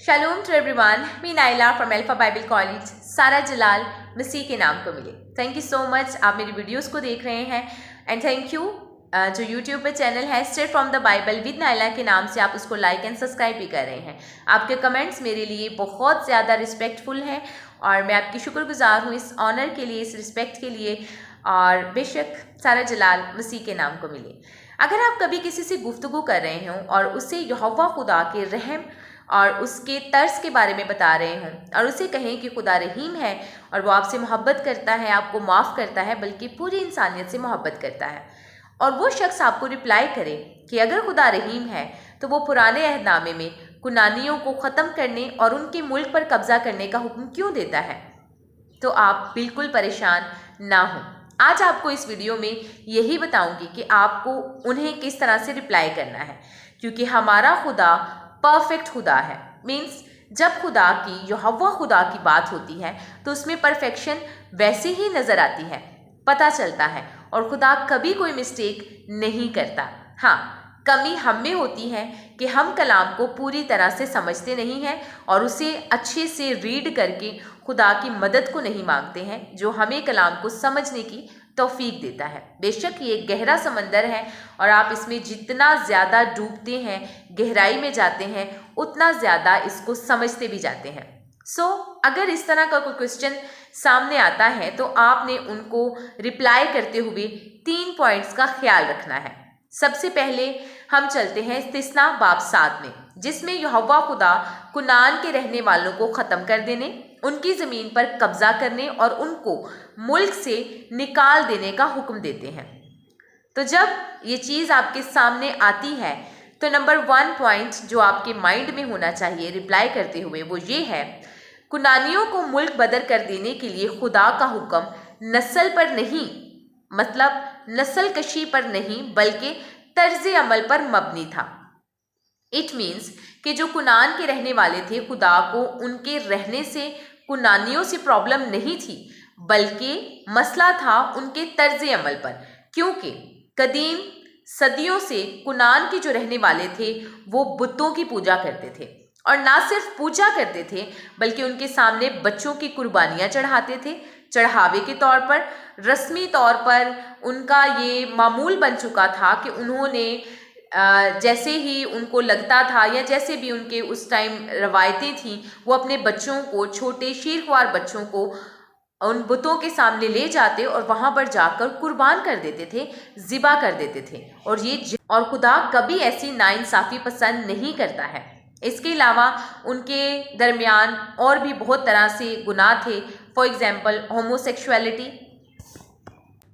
Shalom to everyone, me Naila from Alpha Bible College. Sara Jalal मसीह के नाम को मिले। थैंक यू सो मच, आप मेरी वीडियोस को देख रहे हैं एंड थैंक यू जो यूट्यूब पे चैनल है straight from the Bible with Naila के नाम से, आप उसको लाइक एंड सब्सक्राइब भी कर रहे हैं। आपके कमेंट्स मेरे लिए बहुत ज़्यादा रिस्पेक्टफुल हैं और मैं आपकी शुक्रगुजार हूँ इस ऑनर के लिए, इस रिस्पेक्ट के लिए। और बेशक सारा जलाल मसीह के नाम को मिले। अगर आप कभी किसी से गुफ्तगू कर रहे हों और उससे यहोवा खुदा के रहम और उसके तर्स के बारे में बता रहे हों और उसे कहें कि खुदा रहीम है और वो आपसे मोहब्बत करता है, आपको माफ़ करता है, बल्कि पूरी इंसानियत से मोहब्बत करता है, और वो शख्स आपको रिप्लाई करे कि अगर खुदा रहीम है तो वो पुराने अहदनामे में कुनानियों को ख़त्म करने और उनके मुल्क पर कब्ज़ा करने का हुक्म क्यों देता है, तो आप बिल्कुल परेशान ना हों। आज आपको इस वीडियो में यही बताऊंगी कि आपको उन्हें किस तरह से रिप्लाई करना है, क्योंकि हमारा खुदा परफेक्ट खुदा है। मीन्स जब खुदा की यहोवा खुदा की बात होती है तो उसमें परफेक्शन वैसे ही नज़र आती है, पता चलता है, और खुदा कभी कोई मिस्टेक नहीं करता। हाँ, कमी हम में होती है कि हम कलाम को पूरी तरह से समझते नहीं हैं और उसे अच्छे से रीड करके खुदा की मदद को नहीं मांगते हैं जो हमें कलाम को समझने की तौफीक देता है। बेशक ये एक गहरा समंदर है और आप इसमें जितना ज़्यादा डूबते हैं, गहराई में जाते हैं, उतना ज़्यादा इसको समझते भी जाते हैं। अगर इस तरह का कोई क्वेश्चन सामने आता है तो आपने उनको रिप्लाई करते हुए 3 पॉइंट्स का ख्याल रखना है। सबसे पहले हम चलते हैं इस्तिस्ना बाब 7 में, जिसमें यहोवा खुदा कुनान के रहने वालों को ख़त्म कर देने, उनकी ज़मीन पर कब्ज़ा करने और उनको मुल्क से निकाल देने का हुक्म देते हैं। तो जब ये चीज़ आपके सामने आती है तो नंबर 1 पॉइंट जो आपके माइंड में होना चाहिए रिप्लाई करते हुए वो ये है, कुनानियों को मुल्क बदर कर देने के लिए खुदा का हुक्म नस्ल पर नहीं, मतलब नस्ल कशी पर नहीं, बल्कि तर्ज अमल पर मबनी था। इट मीन्स कि जो कुनान के रहने वाले थे, खुदा को उनके रहने से कुनानियों से प्रॉब्लम नहीं थी, बल्कि मसला था उनके तर्ज अमल पर, क्योंकि कदीम सदियों से कुनान के जो रहने वाले थे वो बुतों की पूजा करते थे, और ना सिर्फ पूजा करते थे बल्कि उनके सामने बच्चों की कुर्बानियाँ चढ़ाते थे। चढ़ावे के तौर पर, रस्मी तौर पर उनका ये मामूल बन चुका था कि उन्होंने जैसे ही उनको लगता था या जैसे भी उनके उस टाइम रवायतें थीं, वो अपने बच्चों को, छोटे शीरख्वार बच्चों को उन बुतों के सामने ले जाते और वहाँ पर जाकर कुर्बान कर देते थे, ज़िबा कर देते थे। और खुदा कभी ऐसी नाइंसाफ़ी पसंद नहीं करता है। इसके अलावा उनके दरमियान और भी बहुत तरह से गुनाह थे। फॉर एग्ज़ाम्पल होमोसेक्सुअलिटी,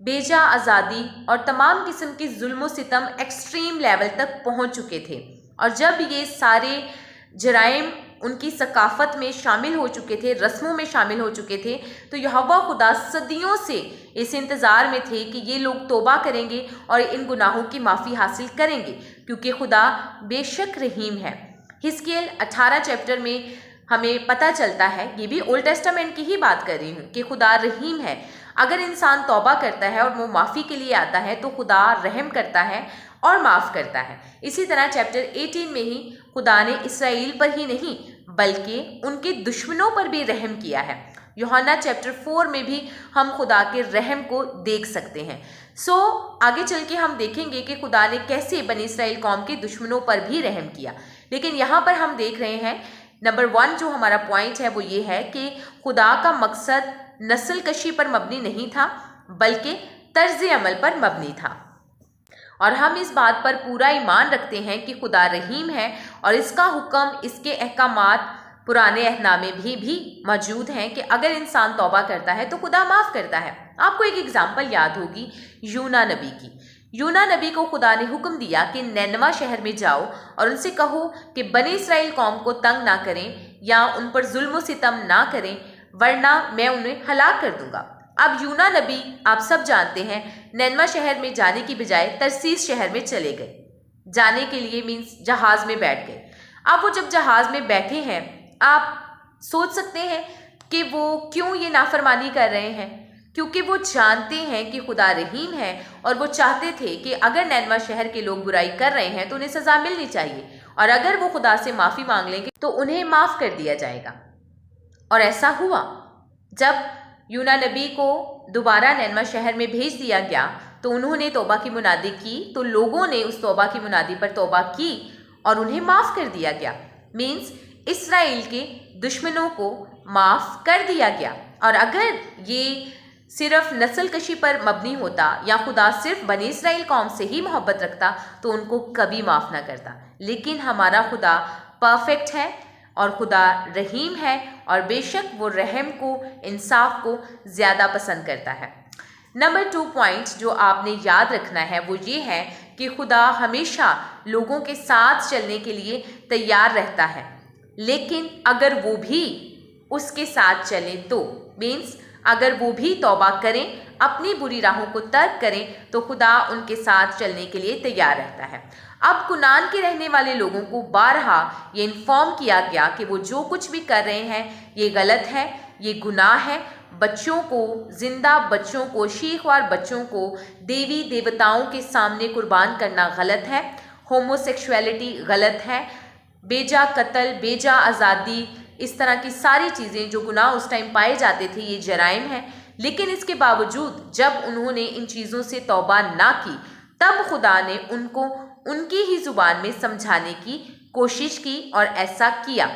बेजा आज़ादी और तमाम किस्म के जुल्म सितम एक्सट्रीम लेवल तक पहुंच चुके थे। और जब ये सारे जराइम उनकी सकाफ़त में शामिल हो चुके थे, रस्मों में शामिल हो चुके थे, तो यहोवा खुदा सदियों से इस इंतज़ार में थे कि ये लोग तौबा करेंगे और इन गुनाहों की माफ़ी हासिल करेंगे, क्योंकि खुदा बेशक रहीम है। हिस्कियल 18 चैप्टर में हमें पता चलता है, ये भी ओल्ड टेस्टामेंट की ही बात कर रही हूँ, कि खुदा रहीम है। अगर इंसान तौबा करता है और वो माफ़ी के लिए आता है तो खुदा रहम करता है और माफ़ करता है। इसी तरह चैप्टर 18 में ही खुदा ने इसराइल पर ही नहीं बल्कि उनके दुश्मनों पर भी रहम किया है। यूहन्ना चैप्टर 4 में भी हम खुदा के रहम को देख सकते हैं। आगे चल के हम देखेंगे कि खुदा ने कैसे बनी इसराइल कौम के दुश्मनों पर भी रहम किया। लेकिन यहाँ पर हम देख रहे हैं नंबर 1 जो हमारा पॉइंट है वो ये है कि खुदा का मकसद नस्ल कशी पर मबनी नहीं था, बल्कि तर्ज अमल पर मबनी था। और हम इस बात पर पूरा ईमान रखते हैं कि खुदा रहीम है और इसका हुक्म, इसके अहकामात पुराने अहदनामे भी मौजूद हैं कि अगर इंसान तौबा करता है तो खुदा माफ़ करता है। आपको एक एग्जाम्पल याद होगी यूना नबी की। यूना नबी को खुदा ने हुक्म दिया कि नैनवा शहर में जाओ और उनसे कहो कि बनी इसराइल कौम को तंग ना करें या उन पर जुल्म सितम ना करें, वरना मैं उन्हें हलाक कर दूंगा। अब यूना नबी, आप सब जानते हैं, नैनवा शहर में जाने की बजाय तरसीस शहर में चले गए। जाने के लिए मीन्स जहाज़ में बैठ गए। अब वो जब जहाज़ में बैठे हैं, आप सोच सकते हैं कि वो क्यों ये नाफरमानी कर रहे हैं, क्योंकि वो जानते हैं कि खुदा रहीम है और वो चाहते थे कि अगर नैनवा शहर के लोग बुराई कर रहे हैं तो उन्हें सज़ा मिलनी चाहिए। और अगर वो खुदा से माफ़ी मांग लेंगे तो उन्हें माफ़ कर दिया जाएगा। और ऐसा हुआ। जब यूना नबी को दोबारा नैनवा शहर में भेज दिया गया तो उन्होंने तौबा की मुनादी की, तो लोगों ने उस तौबा की मुनादी पर तौबा की और उन्हें माफ़ कर दिया गया। मीन्स इसराइल के दुश्मनों को माफ़ कर दिया गया। और अगर ये सिर्फ नस्ल कशी पर मबनी होता या खुदा सिर्फ बनी इसराइल कौम से ही मोहब्बत रखता तो उनको कभी माफ़ ना करता। लेकिन हमारा खुदा परफेक्ट है और खुदा रहीम है और बेशक वो रहम को, इंसाफ को ज़्यादा पसंद करता है। नंबर 2 पॉइंट जो आपने याद रखना है वो ये है कि खुदा हमेशा लोगों के साथ चलने के लिए तैयार रहता है, लेकिन अगर वो भी उसके साथ चले तो मीन्स अगर वो भी तौबा करें, अपनी बुरी राहों को तर्क करें तो खुदा उनके साथ चलने के लिए तैयार रहता है। अब कुनान के रहने वाले लोगों को बारहा ये इन्फॉर्म किया गया कि वो जो कुछ भी कर रहे हैं ये गलत है, ये गुनाह है। बच्चों को, जिंदा बच्चों को, शीखवार बच्चों को देवी देवताओं के सामने कुर्बान करना गलत है। होमोसेक्सुअलिटी गलत है। बेजा कत्ल, बेजा आज़ादी, इस तरह की सारी चीज़ें जो गुनाह उस टाइम पाए जाते थे ये जराइम है। लेकिन इसके बावजूद जब उन्होंने इन चीज़ों से तौबा ना की तब खुदा ने उनको उनकी ही ज़ुबान में समझाने की कोशिश की और ऐसा किया,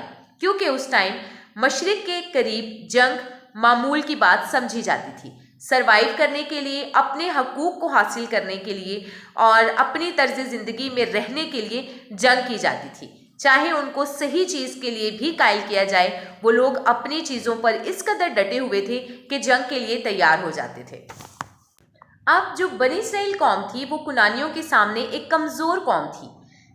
क्योंकि उस टाइम मशरिक के करीब जंग मामूल की बात समझी जाती थी। सरवाइव करने के लिए, अपने हकूक़ को हासिल करने के लिए और अपनी तर्ज ज़िंदगी में रहने के लिए जंग की जाती थी। चाहे उनको सही चीज़ के लिए भी कायल किया जाए, वो लोग अपनी चीज़ों पर इस कदर डटे हुए थे कि जंग के लिए तैयार हो जाते थे। अब जो बनी इसराइल कौम थी वो कुनानियों के सामने एक कमज़ोर कौम थी।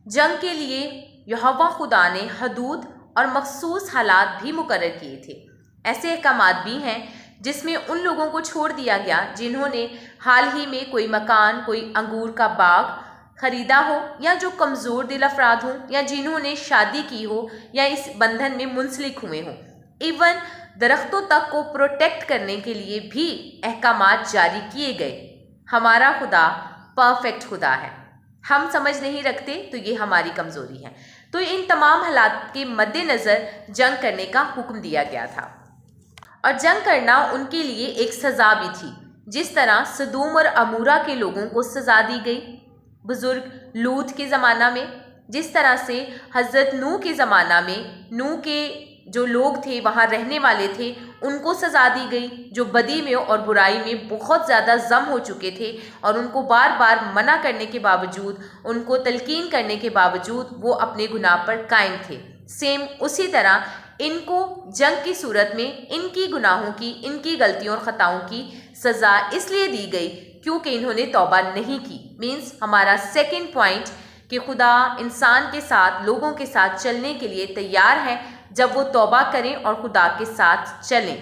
जंग के लिए यहोवा खुदा ने हदूद और मखसूस हालात भी मुकर्रर किए थे। ऐसे अहकामात भी हैं जिसमें उन लोगों को छोड़ दिया गया जिन्होंने हाल ही में कोई मकान, कोई अंगूर का बाग खरीदा हो, या जो कमज़ोर दिल अफराद हों, या जिन्होंने शादी की हो या इस बंधन में मुंसलिक हुए हों। इवन दरख्तों तक को प्रोटेक्ट करने के लिए भी अहकामात जारी किए गए। हमारा खुदा परफेक्ट खुदा है, हम समझ नहीं रखते तो ये हमारी कमज़ोरी है। तो इन तमाम हालात के मद्देनज़र जंग करने का हुक्म दिया गया था और जंग करना उनके लिए एक सज़ा भी थी। जिस तरह सदूम और अमूरा के लोगों को सज़ा दी गई बुज़ुर्ग लूत के ज़माना में, जिस तरह से हज़रत नूह के ज़माना में नूह के जो लोग थे, वहाँ रहने वाले थे, उनको सज़ा दी गई जो बदी में और बुराई में बहुत ज़्यादा जम हो चुके थे और उनको बार बार मना करने के बावजूद, उनको तलकीन करने के बावजूद वो अपने गुनाह पर कायम थे। सेम उसी तरह इनको जंग की सूरत में इनकी गुनाहों की, इनकी गलतियों और ख़ताओं की सज़ा इसलिए दी गई क्योंकि इन्होंने तौबा नहीं की। मीन्स हमारा सेकंड पॉइंट कि खुदा इंसान के साथ, लोगों के साथ चलने के लिए तैयार है जब वो तौबा करें और खुदा के साथ चलें,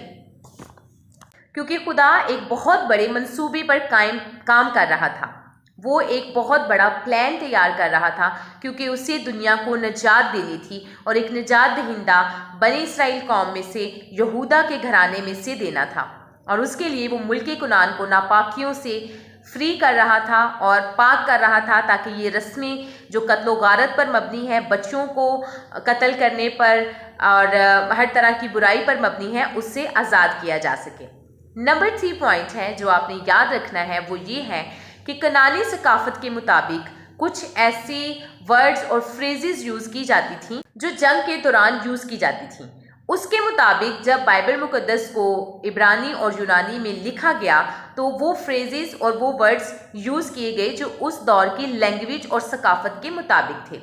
क्योंकि खुदा एक बहुत बड़े मंसूबे पर काम कर रहा था। वो एक बहुत बड़ा प्लान तैयार कर रहा था क्योंकि उसे दुनिया को निजात देनी थी और एक निजात दहिंदा बनी इसराइल कौम में से, यहूदा के घराने में से देना था। और उसके लिए वो मुल्क कुनान को नापाकियों से फ्री कर रहा था और पाक कर रहा था ताकि ये रस्में जो कत्लो गारत पर मबनी है, बच्चों को कत्ल करने पर और हर तरह की बुराई पर मबनी है, उससे आज़ाद किया जा सके। नंबर 3 पॉइंट है जो आपने याद रखना है वो ये है कि कनानी सकाफत के मुताबिक कुछ ऐसी वर्ड्स और फ्रेजेस यूज़ की जाती थी जो जंग के दौरान यूज़ की जाती थी। उसके मुताबिक जब बाइबल मुकद्दस को इब्रानी और यूनानी में लिखा गया तो वो फ्रेजेस और वो वर्ड्स यूज़ किए गए जो उस दौर की लैंग्वेज और सकाफत के मुताबिक थे,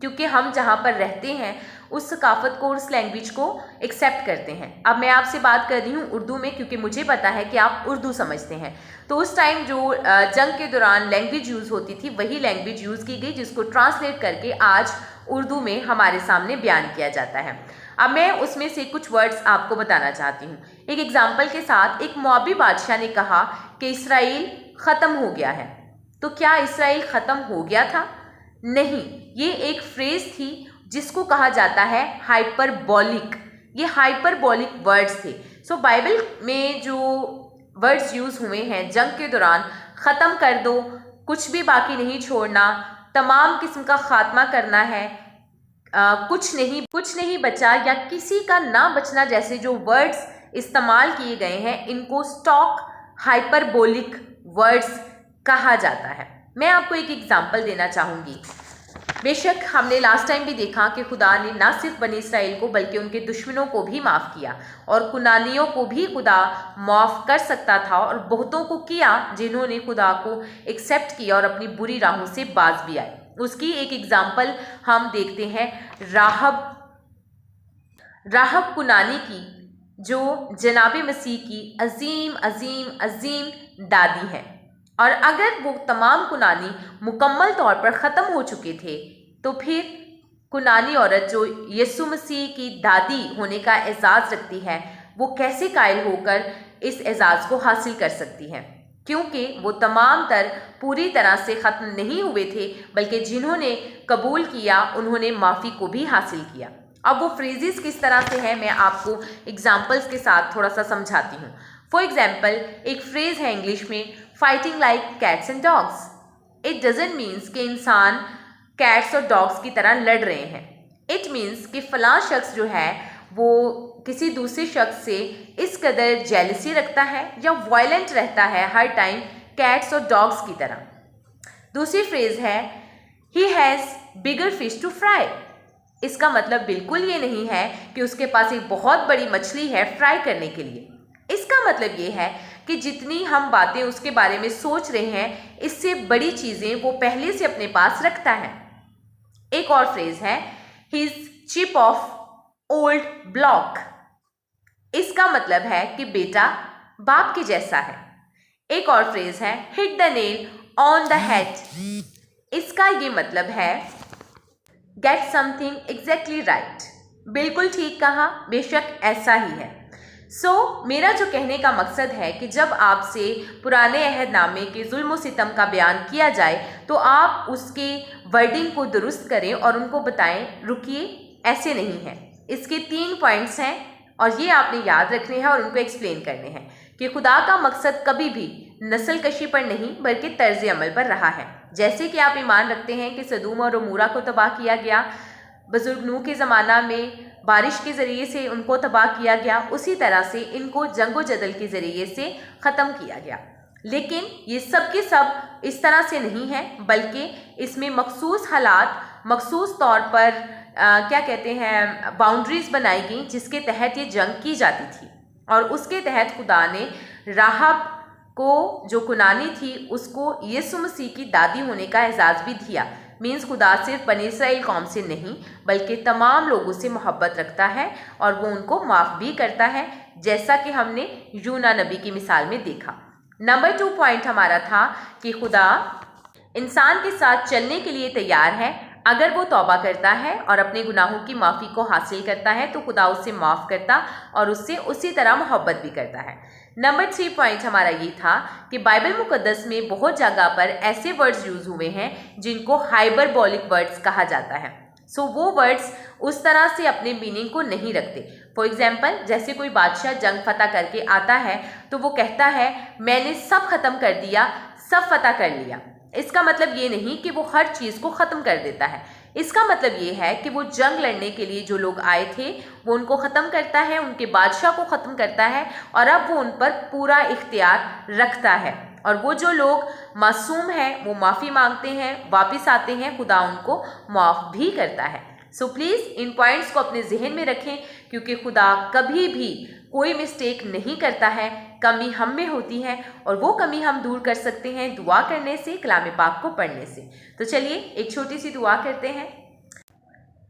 क्योंकि हम जहाँ पर रहते हैं उस सकाफत को, उस लैंग्वेज को एक्सेप्ट करते हैं। अब मैं आपसे बात कर रही हूँ उर्दू में क्योंकि मुझे पता है कि आप उर्दू समझते हैं। तो उस टाइम जो जंग के दौरान लैंग्वेज यूज़ होती थी वही लैंग्वेज यूज़ की गई जिसको ट्रांसलेट करके आज उर्दू में हमारे सामने बयान किया जाता है। अब मैं उसमें से कुछ वर्ड्स आपको बताना चाहती हूँ। एक एग्जाम्पल के साथ, एक मोआबी बादशाह ने कहा कि इसराइल ख़त्म हो गया है। तो क्या इसराइल ख़त्म हो गया था? नहीं, ये एक फ्रेज थी जिसको कहा जाता है हाइपरबॉलिक। ये हाइपरबॉलिक वर्ड्स थे। सो बाइबल में जो वर्ड्स यूज़ हुए हैं जंग के दौरान, ख़त्म कर दो, कुछ भी बाकी नहीं छोड़ना, तमाम किस्म का खात्मा करना है, कुछ नहीं बचा या किसी का ना बचना जैसे जो वर्ड्स इस्तेमाल किए गए हैं, इनको स्टॉक हाइपरबोलिक वर्ड्स कहा जाता है। मैं आपको एक एग्जांपल देना चाहूँगी। बेशक हमने लास्ट टाइम भी देखा कि खुदा ने ना सिर्फ बनी इसराइल को बल्कि उनके दुश्मनों को भी माफ़ किया, और कुनानियों को भी खुदा माफ़ कर सकता था, और बहुतों को किया जिन्होंने खुदा को एक्सेप्ट किया और अपनी बुरी राहों से बाज भी आए। उसकी एक एग्जाम्पल हम देखते हैं राहब कुनानी की, जो जनाब मसीह की अजीम अजीम अजीम दादी है। और अगर वो तमाम कुनानी मुकम्मल तौर पर ख़त्म हो चुके थे तो फिर कुनानी औरत जो यीशु मसीह की दादी होने का एजाज़ रखती है, वो कैसे कायल होकर इस एजाज़ को हासिल कर सकती है, क्योंकि वो तमाम तर पूरी तरह से ख़त्म नहीं हुए थे, बल्कि जिन्होंने कबूल किया उन्होंने माफ़ी को भी हासिल किया। अब वो फ्रेजेस किस तरह से है, मैं आपको एग्जाम्पल्स के साथ थोड़ा सा समझाती हूँ। फॉर एग्जाम्पल, एक फ्रेज़ है इंग्लिश में, fighting like cats and dogs. It doesn't means कि इंसान कैट्स और डॉग्स की तरह लड़ रहे हैं। इट मीन्स कि फ़लाँ शख्स जो है वो किसी दूसरे शख्स से इस कदर जेलसी रखता है या वायलेंट रहता है हर टाइम कैट्स और डॉग्स की तरह। दूसरी फ्रेज़ है, he has bigger fish to fry. इसका मतलब बिल्कुल ये नहीं है कि उसके पास एक बहुत बड़ी मछली है फ्राई करने के लिए। इसका मतलब ये है कि जितनी हम बातें उसके बारे में सोच रहे हैं, इससे बड़ी चीज़ें वो पहले से अपने पास रखता है। एक और फ्रेज़ है, he is chip off old block. इसका मतलब है कि बेटा बाप के जैसा है। एक और फ्रेज़ है, hit the nail on the head. इसका ये मतलब है गेट समथिंग एग्जैक्टली राइट। बिल्कुल ठीक कहा, बेशक ऐसा ही है। मेरा जो कहने का मकसद है कि जब आपसे पुराने अहदनामे के जुल्म व सितम का बयान किया जाए तो आप उसके वर्डिंग को दुरुस्त करें और उनको बताएं, रुकिए ऐसे नहीं है। इसके 3 पॉइंट्स हैं और ये आपने याद रखने हैं और उनको एक्सप्लेन करने हैं कि खुदा का मकसद कभी भी नस्ल कशी पर नहीं बल्कि तर्ज अमल पर रहा है। जैसे कि आप ईमान रखते हैं कि सदूम और अमूरा को तबाह किया गया, बुजुर्ग नूह के ज़माना में बारिश के ज़रिए से उनको तबाह किया गया, उसी तरह से इनको जंगो जदल के ज़रिए से ख़त्म किया गया। लेकिन ये सब के सब इस तरह से नहीं है, बल्कि इसमें मखसूस हालात, मखसूस तौर पर क्या कहते हैं, बाउंड्रीज़ बनाई गई जिसके तहत ये जंग की जाती थी। और उसके तहत खुदा ने राहब को, जो कुनानी थी, उसको यीशु मसीह की दादी होने का एजाज़ भी दिया। मीन्स खुदा सिर्फ बनी इसराइल कौम से नहीं बल्कि तमाम लोगों से मोहब्बत रखता है और वो उनको माफ़ भी करता है, जैसा कि हमने यूना नबी की मिसाल में देखा। नंबर 2 पॉइंट हमारा था कि खुदा इंसान के साथ चलने के लिए तैयार है। अगर वो तौबा करता है और अपने गुनाहों की माफ़ी को हासिल करता है तो खुदा उससे माफ़ करता और उससे उसी तरह मोहब्बत भी करता है। नंबर 3 पॉइंट हमारा ये था कि बाइबल मुकद्दस में बहुत जगह पर ऐसे वर्ड्स यूज़ हुए हैं जिनको हाइपरबोलिक वर्ड्स कहा जाता है। वो वर्ड्स उस तरह से अपने मीनिंग को नहीं रखते। फॉर एग्जाम्पल, जैसे कोई बादशाह जंग फतह करके आता है तो वो कहता है मैंने सब ख़त्म कर दिया, सब फतह कर लिया। इसका मतलब ये नहीं कि वो हर चीज़ को ख़त्म कर देता है। इसका मतलब ये है कि वो जंग लड़ने के लिए जो लोग आए थे वो उनको ख़त्म करता है, उनके बादशाह को ख़त्म करता है और अब वो उन पर पूरा इख्तियार रखता है। और वो जो लोग मासूम हैं वो माफ़ी मांगते हैं, वापस आते हैं, खुदा उनको माफ़ भी करता है। प्लीज़ इन पॉइंट्स को अपने जहन में रखें, क्योंकि खुदा कभी भी कोई मिस्टेक नहीं करता है। कमी हम में होती है और वो कमी हम दूर कर सकते हैं दुआ करने से, कलाम पाक को पढ़ने से। तो चलिए एक छोटी सी दुआ करते हैं।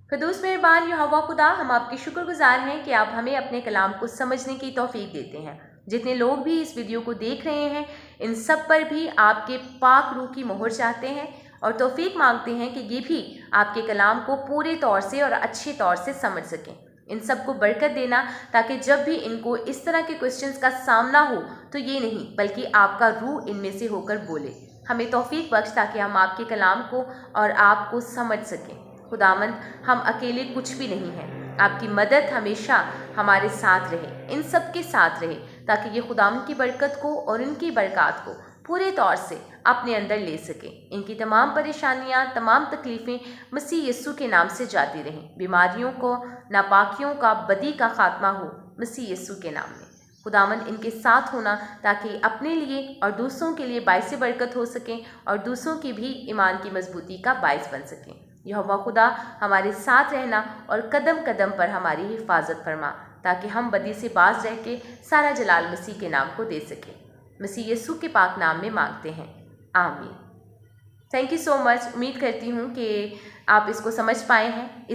क़ुद्दूस मेहरबान यहोवा खुदा, हम आपके शुक्रगुजार हैं कि आप हमें अपने कलाम को समझने की तौफीक देते हैं। जितने लोग भी इस वीडियो को देख रहे हैं, इन सब पर भी आपके पाक रूह की मोहर चाहते हैं और तौफीक मांगते हैं कि ये भी आपके कलाम को पूरे तौर से और अच्छे तौर से समझ सकें। इन सबको बरकत देना ताकि जब भी इनको इस तरह के क्वेश्चंस का सामना हो तो ये नहीं बल्कि आपका रूह इनमें से होकर बोले। हमें तौफीक बख्श ताकि हम आपके कलाम को और आपको समझ सकें। खुदावंद, हम अकेले कुछ भी नहीं हैं, आपकी मदद हमेशा हमारे साथ रहे, इन सब के साथ रहे, ताकि ये खुदावंद की बरकत को और इनकी बरकत को पूरे तौर से अपने अंदर ले सकें। इनकी तमाम परेशानियां, तमाम तकलीफ़ें मसीह यीशु के नाम से जाती रहें। बीमारियों को, नापाकियों का, बदी का खात्मा हो मसीह यीशु के नाम में। खुदावंद इनके साथ होना ताकि अपने लिए और दूसरों के लिए बाइस बरकत हो सकें और दूसरों की भी ईमान की मजबूती का बाइस बन सकें। यहोवा खुदा हमारे साथ रहना और कदम कदम पर हमारी हिफाजत फरमा, ताकि हम बदी से बाज रह के सारा जलाल मसीह के नाम को दे सकें। मसीह यीशु के पाक नाम में मांगते हैं, आमीन। Thank you so much. उम्मीद करती हूँ कि आप इसको समझ पाए हैं।